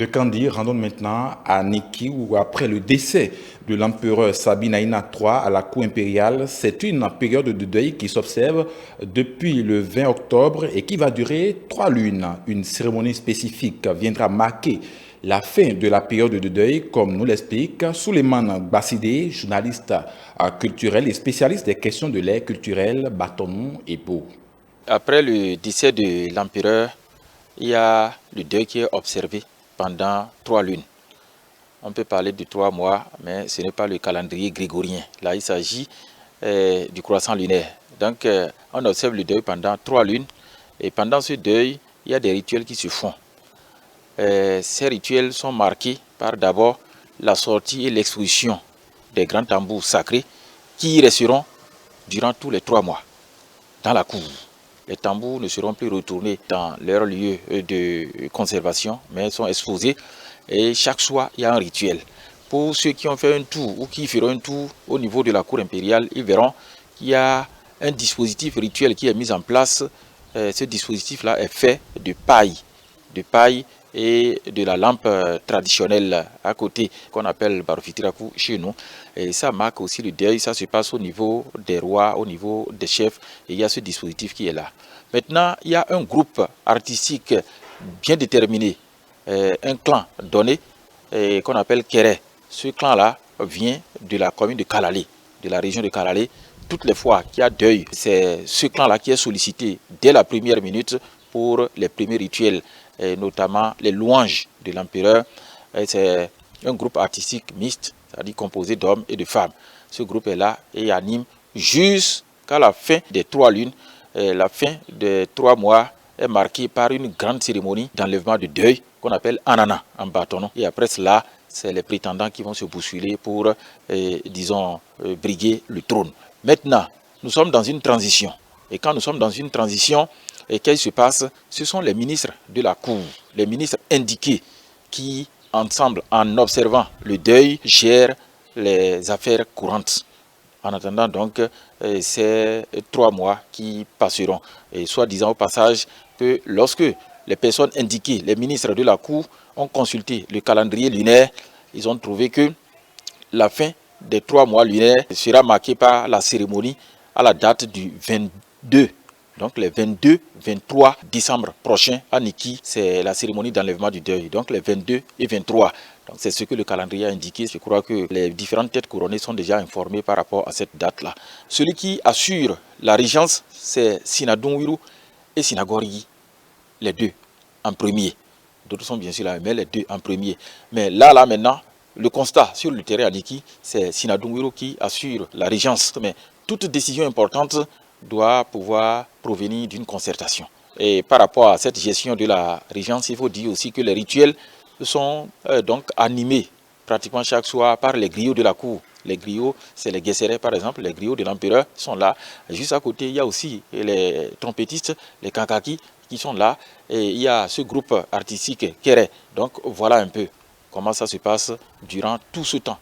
De Kandy, rendons maintenant à Niki, où après le décès de l'empereur Sabinaïna III à la cour impériale, c'est une période de deuil qui s'observe depuis le 20 octobre et qui va durer 3 lunes. Une cérémonie spécifique viendra marquer la fin de la période de deuil, comme nous l'explique Souleymane Bassidé, journaliste culturel et spécialiste des questions de l'ère culturelle, bâtonnon et beau. Après le décès de l'empereur, il y a le deuil qui est observé pendant 3 lunes. On peut parler de 3 mois, mais ce n'est pas le calendrier grégorien. Là, il s'agit du croissant lunaire. Donc, on observe le deuil pendant 3 lunes. Et pendant ce deuil, il y a des rituels qui se font. Ces rituels sont marqués par d'abord la sortie et l'exposition des grands tambours sacrés qui y resteront durant tous les 3 mois dans la cour. Les tambours ne seront plus retournés dans leur lieu de conservation, mais sont exposés. Et chaque soir, il y a un rituel. Pour ceux qui ont fait un tour ou qui feront un tour au niveau de la cour impériale, ils verront qu'il y a un dispositif rituel qui est mis en place. Ce dispositif-là est fait de paille et de la lampe traditionnelle à côté qu'on appelle barofitiraku chez nous. Et ça marque aussi le deuil, ça se passe au niveau des rois, au niveau des chefs, et il y a ce dispositif qui est là. Maintenant, il y a un groupe artistique bien déterminé, un clan donné qu'on appelle Kéré. Ce clan-là vient de la commune de Kalalé, de la région de Kalalé. Toutes les fois qu'il y a deuil, c'est ce clan-là qui est sollicité dès la première minute pour les premiers rituels, et notamment les louanges de l'empereur. C'est un groupe artistique mixte, c'est-à-dire composé d'hommes et de femmes. Ce groupe est là et anime jusqu'à la fin des 3 lunes. La fin des 3 mois est marquée par une grande cérémonie d'enlèvement de deuil qu'on appelle Anana en bâtonnon. Et après cela, c'est les prétendants qui vont se bousculer pour, briguer le trône. Maintenant, nous sommes dans une transition. Et quand nous sommes dans une transition, qu'est-ce qui se passe? Ce sont les ministres de la cour, les ministres indiqués qui, ensemble, en observant le deuil, gèrent les affaires courantes. En attendant donc ces 3 mois qui passeront. Et soit disant au passage que lorsque les personnes indiquées, les ministres de la cour, ont consulté le calendrier lunaire, ils ont trouvé que la fin des 3 mois lunaires sera marquée par la cérémonie à la date du 22. Donc les 22-23 décembre prochains à Niki, c'est la cérémonie d'enlèvement du deuil. Donc les 22 et 23. Donc c'est ce que le calendrier a indiqué. Je crois que les différentes têtes couronnées sont déjà informées par rapport à cette date-là. Celui qui assure la régence, c'est Sinadunwiru et Sinagorigi, les deux en premier. D'autres sont bien sûr là, mais les deux en premier. Mais là maintenant, le constat sur le terrain à Niki, c'est Sinadunwiru qui assure la régence. Mais toute décision importante doit pouvoir provenir d'une concertation. Et par rapport à cette gestion de la régence, il faut dire aussi que les rituels sont donc animés pratiquement chaque soir par les griots de la cour. Les griots, c'est les guesserets par exemple, les griots de l'empereur sont là. Juste à côté, il y a aussi les trompettistes, les kakaki qui sont là. Et il y a ce groupe artistique Kéré. Donc voilà un peu comment ça se passe durant tout ce temps.